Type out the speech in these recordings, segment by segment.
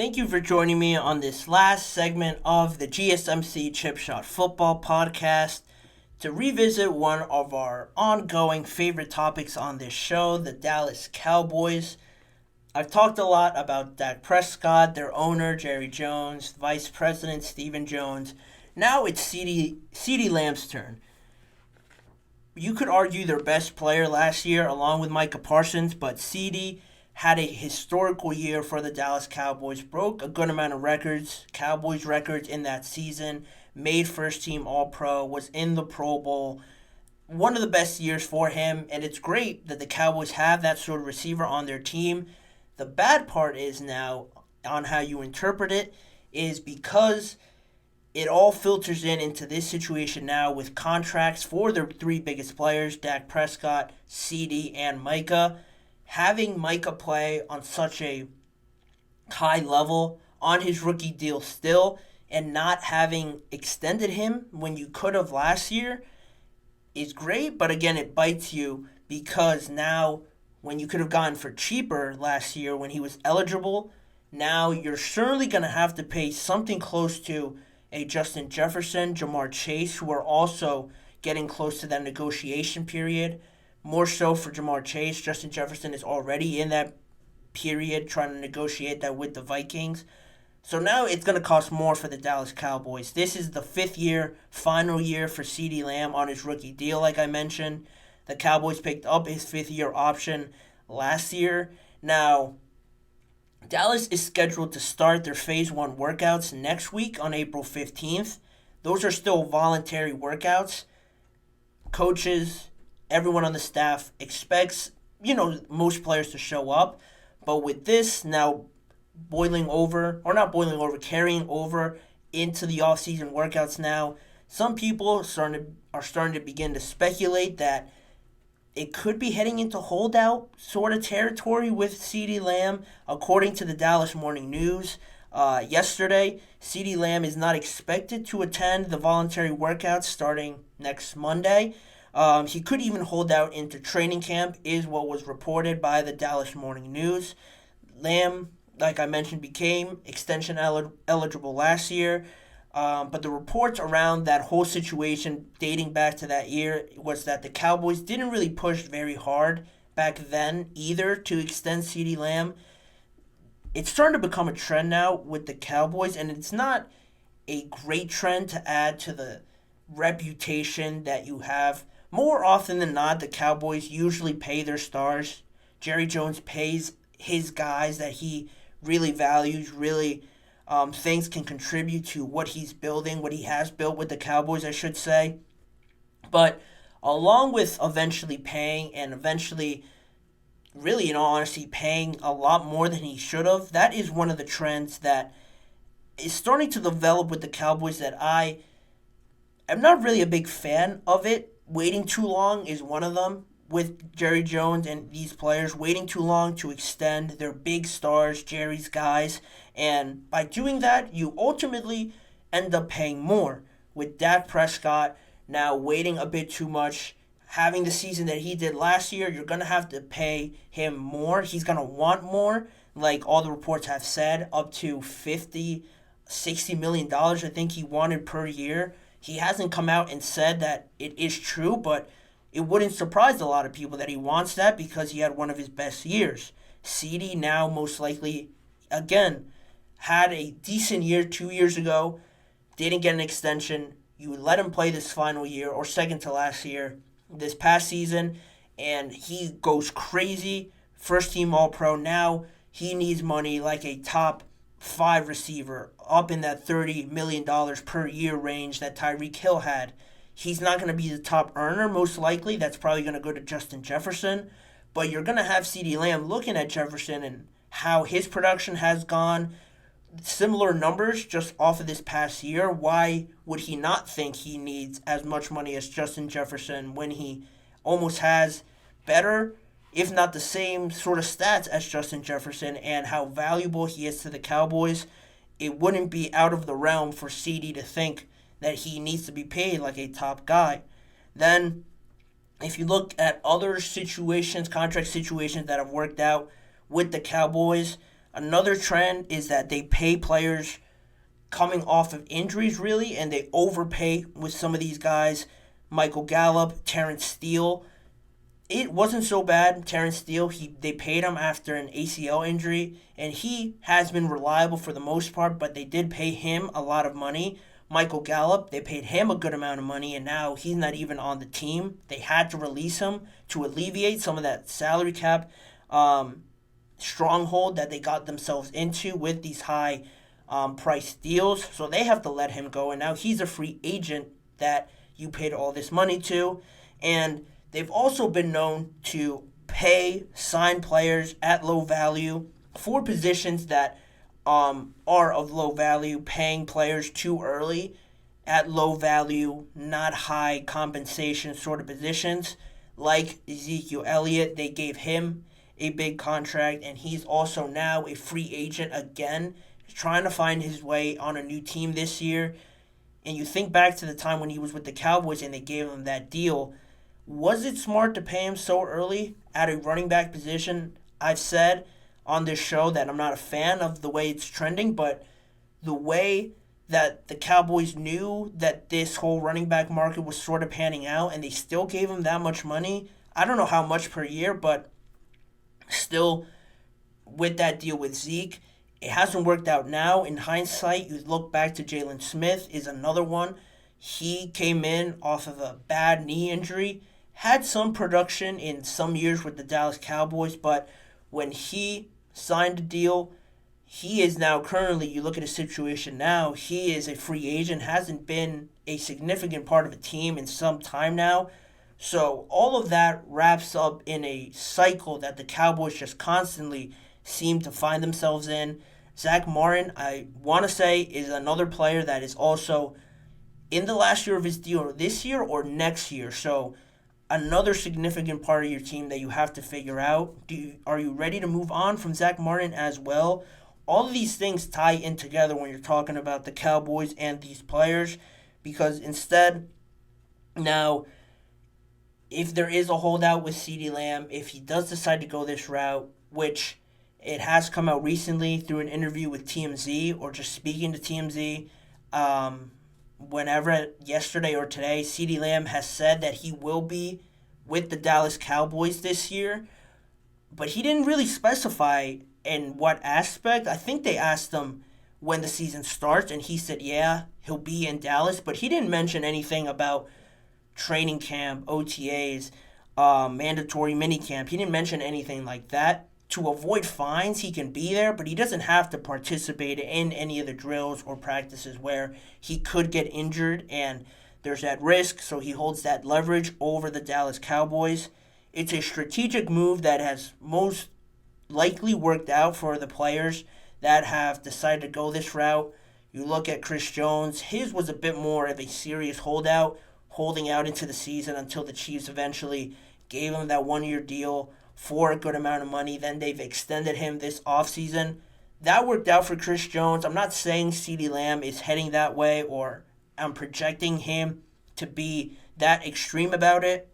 Thank you for joining me on this last segment of the GSMC Chip Shot Football Podcast to revisit one of our ongoing favorite topics on this show, the Dallas Cowboys. I've talked a lot about Dak Prescott, their owner, Jerry Jones, Vice President Stephen Jones. Now it's CeeDee Lamb's turn. You could argue their best player last year along with Micah Parsons, but CeeDee had a historical year for the Dallas Cowboys, broke a good amount of records, Cowboys records in that season, made first team All Pro, was in the Pro Bowl. One of the best years for him, and it's great that the Cowboys have that sort of receiver on their team. The bad part is now, on how you interpret it, is because it all filters into this situation now with contracts for their three biggest players, Dak Prescott, CeeDee, and Micah. Having Micah play on such a high level on his rookie deal still and not having extended him when you could have last year is great, but again, it bites you because now when you could have gone for cheaper last year when he was eligible, now you're certainly going to have to pay something close to a Justin Jefferson, Jamar Chase, who are also getting close to that negotiation period. More so for Jamar Chase. Justin Jefferson is already in that period trying to negotiate that with the Vikings. So now it's going to cost more for the Dallas Cowboys. This is the fifth year, final year for CeeDee Lamb on his rookie deal, like I mentioned. The Cowboys picked up his fifth-year option last year. Now, Dallas is scheduled to start their Phase 1 workouts next week on April 15th. Those are still voluntary workouts. Coaches, everyone on the staff expects, most players to show up. But with this now carrying over into the offseason workouts now, some people are starting to begin to speculate that it could be heading into holdout sort of territory with CeeDee Lamb. According to the Dallas Morning News, yesterday, CeeDee Lamb is not expected to attend the voluntary workouts starting next Monday. He could even hold out into training camp, is what was reported by the Dallas Morning News. Lamb, like I mentioned, became extension eligible last year. But the reports around that whole situation dating back to that year was that the Cowboys didn't really push very hard back then either to extend CeeDee Lamb. It's starting to become a trend now with the Cowboys, and it's not a great trend to add to the reputation that you have. More often than not, the Cowboys usually pay their stars. Jerry Jones pays his guys that he really values, really thinks can contribute to what he's building, what he has built with the Cowboys, I should say. But along with eventually paying and eventually, really in all honesty, paying a lot more than he should have, that is one of the trends that is starting to develop with the Cowboys that I am not really a big fan of it. Waiting too long is one of them with Jerry Jones and these players, waiting too long to extend their big stars, Jerry's guys. And by doing that, you ultimately end up paying more. With Dak Prescott now waiting a bit too much, having the season that he did last year, you're going to have to pay him more. He's going to want more, like all the reports have said, up to $50-60 million, I think he wanted per year. He hasn't come out and said that it is true, but it wouldn't surprise a lot of people that he wants that because he had one of his best years. CeeDee now most likely, again, had a decent year 2 years ago, didn't get an extension. You let him play this final year or second to last year, this past season, and he goes crazy. First team All-Pro. Now he needs money like a top 5 receiver up in that $30 million per year range that Tyreek Hill had. He's not going to be the top earner, most likely. That's probably going to go to Justin Jefferson. But you're going to have CeeDee Lamb looking at Jefferson and how his production has gone. Similar numbers just off of this past year. Why would he not think he needs as much money as Justin Jefferson when he almost has better, if not the same sort of stats as Justin Jefferson, and how valuable he is to the Cowboys? It wouldn't be out of the realm for CeeDee to think that he needs to be paid like a top guy. Then, if you look at other situations, contract situations that have worked out with the Cowboys, Another trend is that they pay players coming off of injuries, really, and they overpay with some of these guys. Michael Gallup, Terrence Steele. It wasn't so bad. Terrence Steele, they paid him after an ACL injury, and he has been reliable for the most part, but they did pay him a lot of money. Michael Gallup, they paid him a good amount of money, and now he's not even on the team. They had to release him to alleviate some of that salary cap stronghold that they got themselves into with these high price deals. So they have to let him go, and now he's a free agent that you paid all this money to. And they've also been known to sign players at low value for positions that are of low value, paying players too early at low value, not high compensation sort of positions. Like Ezekiel Elliott, they gave him a big contract, and he's also now a free agent again, trying to find his way on a new team this year. And you think back to the time when he was with the Cowboys and they gave him that deal. Was it smart to pay him so early at a running back position? I've said on this show that I'm not a fan of the way it's trending, but the way that the Cowboys knew that this whole running back market was sort of panning out and they still gave him that much money. I don't know how much per year, but still, with that deal with Zeke, it hasn't worked out now. In hindsight, you look back to Jalen Smith is another one. He came in off of a bad knee injury, had some production in some years with the Dallas Cowboys, but when he signed a deal, he is now currently, you look at his situation now, he is a free agent, hasn't been a significant part of a team in some time now. So all of that wraps up in a cycle that the Cowboys just constantly seem to find themselves in. Zach Martin, I want to say, is another player that is also in the last year of his deal, this year or next year. So another significant part of your team that you have to figure out. Are you ready to move on from Zach Martin as well? All of these things tie in together when you're talking about the Cowboys and these players, because instead, now, if there is a holdout with CeeDee Lamb, if he does decide to go this route, which it has come out recently through an interview with TMZ or just speaking to TMZ, whenever, yesterday or today, CeeDee Lamb has said that he will be with the Dallas Cowboys this year, but he didn't really specify in what aspect. I think they asked him when the season starts, and he said, yeah, he'll be in Dallas, but he didn't mention anything about training camp, OTAs, mandatory minicamp. He didn't mention anything like that. To avoid fines, he can be there, but he doesn't have to participate in any of the drills or practices where he could get injured, and there's that risk, so he holds that leverage over the Dallas Cowboys. It's a strategic move that has most likely worked out for the players that have decided to go this route. You look at Chris Jones, his was a bit more of a serious holdout, holding out into the season until the Chiefs eventually gave him that one-year deal for a good amount of money. Then they've extended him this offseason. That worked out for Chris Jones. I'm not saying CeeDee Lamb is heading that way, or I'm projecting him to be that extreme about it,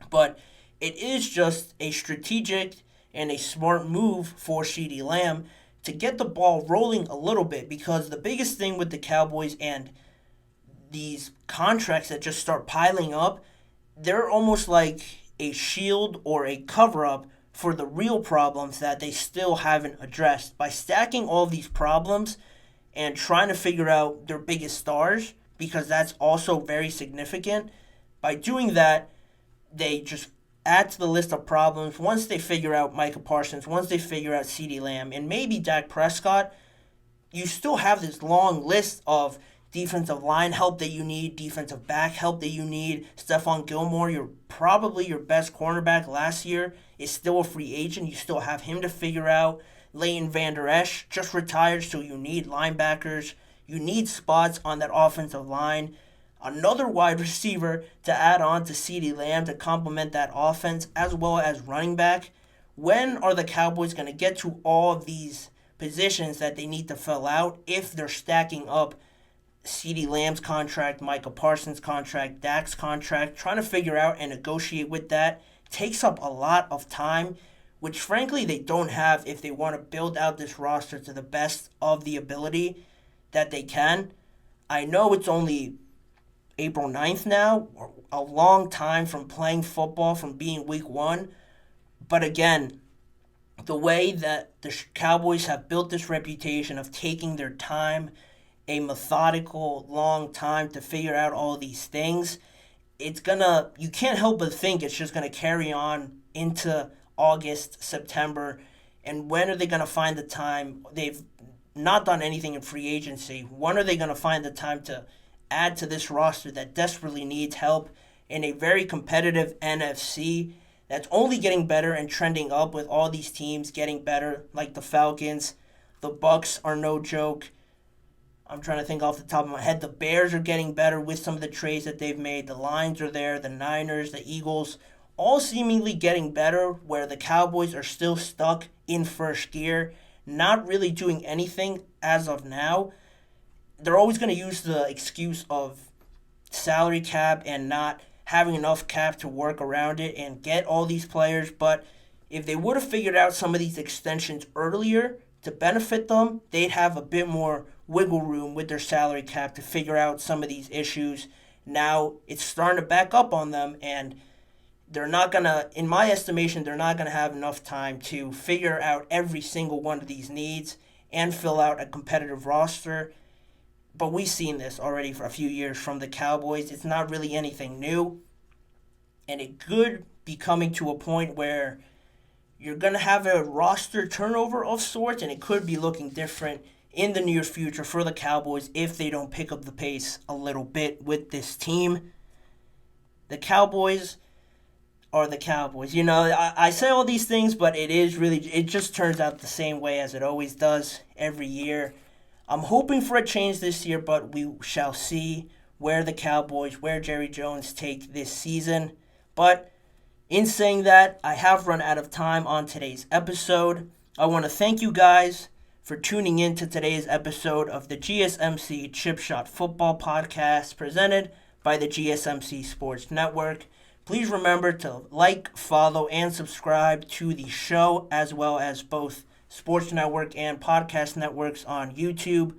but it is just a strategic and a smart move for CeeDee Lamb to get the ball rolling a little bit, because the biggest thing with the Cowboys and these contracts that just start piling up, they're almost like a shield or a cover-up for the real problems that they still haven't addressed. By stacking all of these problems and trying to figure out their biggest stars, because that's also very significant, by doing that, they just add to the list of problems. Once they figure out Micah Parsons, once they figure out CeeDee Lamb, and maybe Dak Prescott, you still have this long list of defensive line help that you need, defensive back help that you need. Stephon Gilmore, probably your best cornerback last year, is still a free agent. You still have him to figure out. Leighton Vander Esch just retired, so you need linebackers. You need spots on that offensive line. Another wide receiver to add on to CeeDee Lamb to complement that offense, as well as running back. When are the Cowboys going to get to all of these positions that they need to fill out if they're stacking up CeeDee Lamb's contract, Micah Parsons' contract, Dak's contract? Trying to figure out and negotiate with that takes up a lot of time which frankly they don't have if they want to build out this roster to the best of the ability that they can. I know it's only April 9th now, a long time from playing football, from being week one. But again, the way that the Cowboys have built this reputation of taking their time, a methodical, long time to figure out all these things, you can't help but think it's just gonna carry on into August, September. And when are they gonna find the time? They've not done anything in free agency. When are they gonna find the time to add to this roster that desperately needs help in a very competitive NFC that's only getting better and trending up with all these teams getting better, like the Falcons? The Bucks are no joke. I'm trying to think off the top of my head. The Bears are getting better with some of the trades that they've made. The Lions are there, the Niners, the Eagles, all seemingly getting better, where the Cowboys are still stuck in first gear, not really doing anything as of now. They're always going to use the excuse of salary cap and not having enough cap to work around it and get all these players. But if they would have figured out some of these extensions earlier to benefit them, they'd have a bit more wiggle room with their salary cap to figure out some of these issues. Now it's starting to back up on them, and they're not going to, in my estimation, they're not going to have enough time to figure out every single one of these needs and fill out a competitive roster. But we've seen this already for a few years from the Cowboys. It's not really anything new. And it could be coming to a point where you're going to have a roster turnover of sorts, and it could be looking different in the near future for the Cowboys if they don't pick up the pace a little bit with this team. The Cowboys are the Cowboys. You know, I say all these things, but it just turns out the same way as it always does every year. I'm hoping for a change this year, but we shall see where Jerry Jones take this season. But in saying that, I have run out of time on today's episode. I want to thank you guys for tuning in to today's episode of the GSMC Chip Shot Football Podcast presented by the GSMC Sports Network. Please remember to like, follow, and subscribe to the show, as well as both Sports Network and podcast networks on YouTube.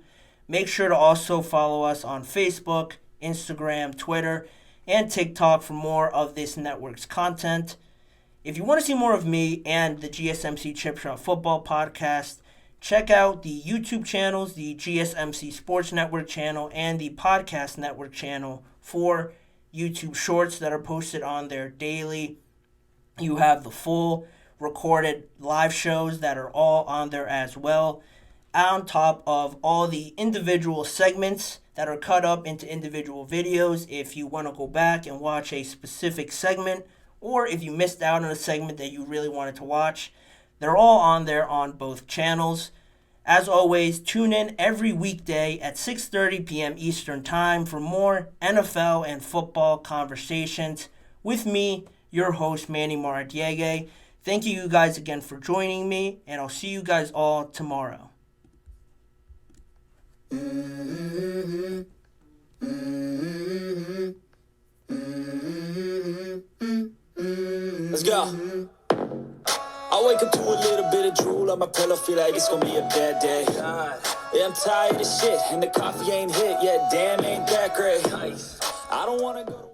Make sure to also follow us on Facebook, Instagram, Twitter, and TikTok for more of this network's content. If you want to see more of me and the GSMC Chip Shot Football Podcast, check out the YouTube channels, the GSMC Sports Network channel, and the Podcast Network channel for YouTube shorts that are posted on there daily. You have the full recorded live shows that are all on there as well, on top of all the individual segments that are cut up into individual videos if you want to go back and watch a specific segment, or if you missed out on a segment that you really wanted to watch. They're all on there on both channels. As always, tune in every weekday at 6:30 p.m. Eastern Time for more NFL and football conversations with me, your host, Manny Maradiege. Thank you guys again for joining me, and I'll see you guys all tomorrow. Let's go. I wake up to a little bit of drool on my pillow, feel like it's gonna be a bad day. Yeah, I'm tired of shit, and the coffee ain't hit yet, damn, ain't that great. I don't wanna go